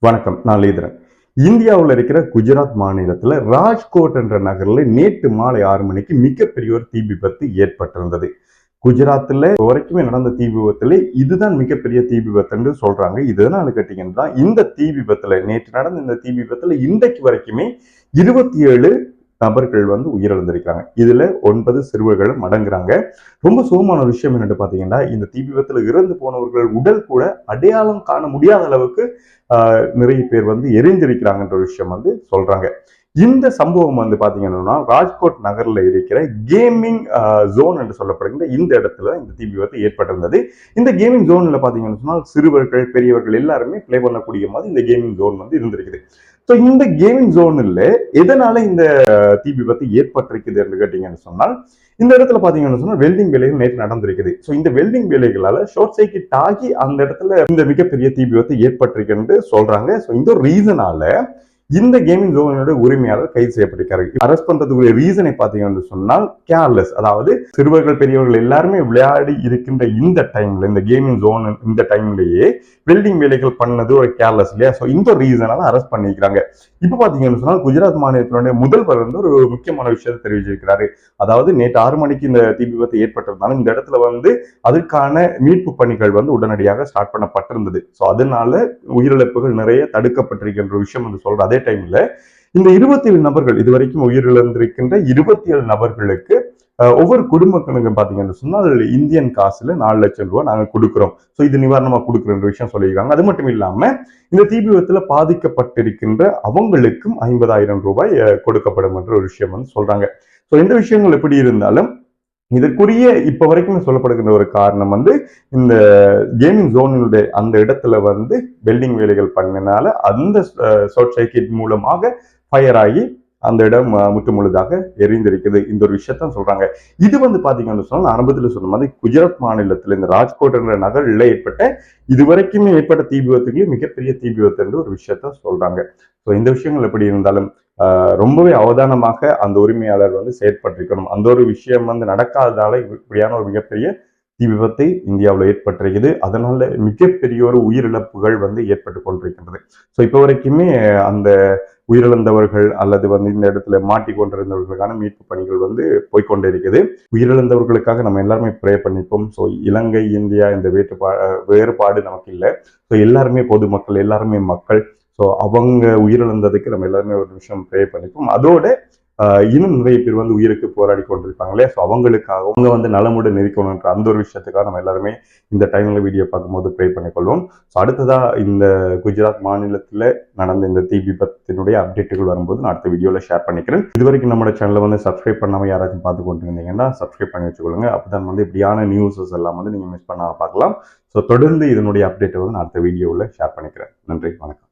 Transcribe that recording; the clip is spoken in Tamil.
வணக்கம், நான் லீதரன். இந்தியாவில் இருக்கிற குஜராத் மாநிலத்தில் ராஜ்கோட் என்ற நகரில் நேற்று மாலை 6 மணிக்கு மிகப்பெரிய ஒரு தீ விபத்து ஏற்பட்டிருந்தது. குஜராத்தில் வரைக்குமே நடந்த தீ விபத்துல இதுதான் மிகப்பெரிய தீ விபத்துன்னு சொல்றாங்க. இதுதான் கேட்டீங்கன்னா, இந்த தீ விபத்துல நேற்று நடந்த இந்த தீ விபத்துல இன்றைக்கு வரைக்குமே 27 நபர்கள் உயிரிழந்திருக்காங்க. இதுல 9 சிறுவர்களும் அடங்குறாங்க. ரொம்ப சோகமான விஷயம் என்னன்னு பாத்தீங்கன்னா, இந்த தீ விபத்துல இறந்து போனவர்கள் உடல் கூட அடையாளம் காண முடியாத அளவுக்கு நிறைய பேர் எரிந்திருக்கிறாங்கன்ற விஷயம் சொல்றாங்க. இந்த சம்பவம் பாத்தீங்கன்னா, ராஜ்கோட் நகர்ல இருக்கிற கேமிங் ஜோன் என்று சொல்லப்படுகின்ற இந்த இடத்துல இந்த தீ விபத்து ஏற்பட்டிருந்தது. இந்த கேமிங் ஜோன்ல பாத்தீங்கன்னு சொன்னால் சிறுவர்கள் பெரியவர்கள் எல்லாருமே பிளே பண்ணக்கூடிய மாதிரி இந்த கேமிங் ஜோன் இருந்திருக்குது. ஸோ இந்த கேமிங் ஜோன்ல எதனால இந்த தீ விபத்து ஏற்பட்டிருக்குது என்று கேட்டீங்கன்னு சொன்னால், இந்த இடத்துல பாத்தீங்கன்னு சொன்னா வெல்டிங் வேலைகள் நேற்று நடந்திருக்குது. ஸோ இந்த வெல்டிங் வேலைகளால ஷார்ட் சர்க்யூட் ஆகி அந்த இடத்துல இந்த மிகப்பெரிய தீ விபத்து ஏற்பட்டிருக்குன்னு சொல்றாங்க. ஸோ இந்த ஒரு ரீசனால இந்த கேமிங் ஜோனோட உரிமையாளர் கைது செய்யப்பட்டிருக்காரு. அரெஸ்ட் பண்றதுக்குரிய ரீசனை பாத்தீங்கன்னு சொன்னால் கேர்லெஸ், அதாவது சிறுவர்கள் பெரியவர்கள் எல்லாருமே விளையாடி இருக்கின்ற இந்த டைம்ல, இந்த கேமிங் ஜோன் இந்த டைம்லயே வெல்டிங் வேலைகள் பண்ணது ஒரு கேர்லெஸ் இல்லையா? ஸோ இந்த ரீசனால அரெஸ்ட் பண்ணிக்கிறாங்க. இப்ப பாத்தீங்கன்னு சொன்னால் குஜராத் மாநிலத்தினுடைய முதல்வர் ஒரு முக்கியமான விஷயத்தை தெரிவிச்சிருக்கிறாரு. அதாவது நேற்று 6 மணிக்கு இந்த தீ விபத்து ஏற்பட்டிருந்தாலும் இந்த இடத்துல அதற்கான மீட்பு பணிகள் உடனடியாக ஸ்டார்ட் பண்ணப்பட்டிருந்தது. ஸோ அதனால உயிரிழப்புகள் நிறைய தடுக்கப்பட்டிருக்கின்ற விஷயம் சொல்ற அதே டைம்ல இந்த 27 நபர்கள் இதுவரைக்கும் உயிரிழந்திருக்கின்ற 27 நபர்களுக்கு ஒவ்வொரு குடும்பங்களுக்கும் பாத்தீங்கன்னு சொன்னால் இந்தியன் காசுல 4 லட்சம் ரூபாய் நாங்க கொடுக்கிறோம். ஸோ இது நிவாரணமா கொடுக்குற விஷயம் சொல்லியிருக்காங்க. அது மட்டும் இல்லாம இந்த தீ விபத்துல பாதிக்கப்பட்டிருக்கின்ற அவங்களுக்கும் 50,000 ரூபாய் கொடுக்கப்படும் என்ற ஒரு விஷயம் சொல்றாங்க. ஸோ இந்த விஷயங்கள் எப்படி இருந்தாலும் இதற்குரிய இப்ப வரைக்கும் சொல்லப்படுகின்ற ஒரு காரணம் இந்த கேமிங் ஜோனுடைய அந்த இடத்துல வெல்டிங் வேலைகள் பண்ணனால அந்த ஷார்ட் சர்க்யூட் மூலமாக ஃபயர் ஆகி அந்த இடம் முற்று முழுதாக எரிந்திருக்குது. இந்த ஒரு விஷயத்தான் சொல்றாங்க. இது பாத்தீங்கன்னு சொன்னா ஆரம்பத்தில் சொன்ன மாதிரி குஜராத் மாநிலத்தில் இந்த ராஜ்கோட் என்ற நகரில் ஏற்பட்ட இதுவரைக்குமே ஏற்பட்ட தீ விபத்துகளே மிகப்பெரிய தீ விபத்து என்று ஒரு விஷயத்த சொல்றாங்க. ஸோ இந்த விஷயங்கள் எப்படி இருந்தாலும் ரொம்பவே அவதானமாக அந்த உரிமையாளர் செயற்பட்டிருக்கணும். அந்த ஒரு விஷயம் நடக்காததால இப்படியான ஒரு மிகப்பெரிய தீ விபத்தை இந்தியாவில் ஏற்பட்டிருக்குது. அதனால மிகப்பெரிய ஒரு உயிரிழப்புகள் ஏற்பட்டு கொண்டிருக்கின்றது. ஸோ இப்போ வரைக்குமே அந்த உயிரிழந்தவர்கள் அல்லது இந்த இடத்துல மாட்டிக்கொண்டிருந்தவர்களுக்கான மீட்பு பணிகள் போய்கொண்டே இருக்குது. உயிரிழந்தவர்களுக்காக நம்ம எல்லாருமே ப்ரே பண்ணிப்போம். ஸோ இலங்கை இந்தியா இந்த வேறுபாடு நமக்கு இல்லை. ஸோ எல்லாருமே பொதுமக்கள், எல்லாருமே மக்கள். ஸோ அவங்க உயிரிழந்ததுக்கு நம்ம எல்லாருமே ஒரு நிமிஷம் ப்ரே பண்ணிப்போம். அதோட இன்னும் நிறைய பேர் உயிருக்கு போராடி கொண்டிருப்பாங்க இல்லையா? ஸோ அவங்களுக்காக அவங்க நலமுடன் இருக்கணும்ன்ற அந்த ஒரு விஷயத்துக்காக நம்ம எல்லாருமே இந்த டைம்ல வீடியோ பார்க்கும்போது ப்ரே பண்ணிக்கொள்வோம். ஸோ அடுத்ததா இந்த குஜராத் மாநிலத்தில் நடந்த இந்த தீ விபத்தினுடைய அப்டேட்டுகள் வரும்போது நான் அடுத்த வீடியோவில் ஷேர் பண்ணிக்கிறேன். இது வரைக்கும் நம்ம சேனலை சப்ஸ்கிரைப் பண்ணாமல் யாராச்சும் பார்த்து கொண்டு இருந்தீங்கன்னா சப்ஸ்கிரைப் பண்ணி வச்சுக்கொள்ளுங்க. அப்பதான் இப்படியான நியூஸஸ் எல்லாம் நீங்கள் மிஸ் பண்ணாம பார்க்கலாம். ஸோ தொடர்ந்து இதனுடைய அப்டேட்டை நான் அடுத்த வீடியோவில் ஷேர் பண்ணிக்கிறேன். நன்றி, வணக்கம்.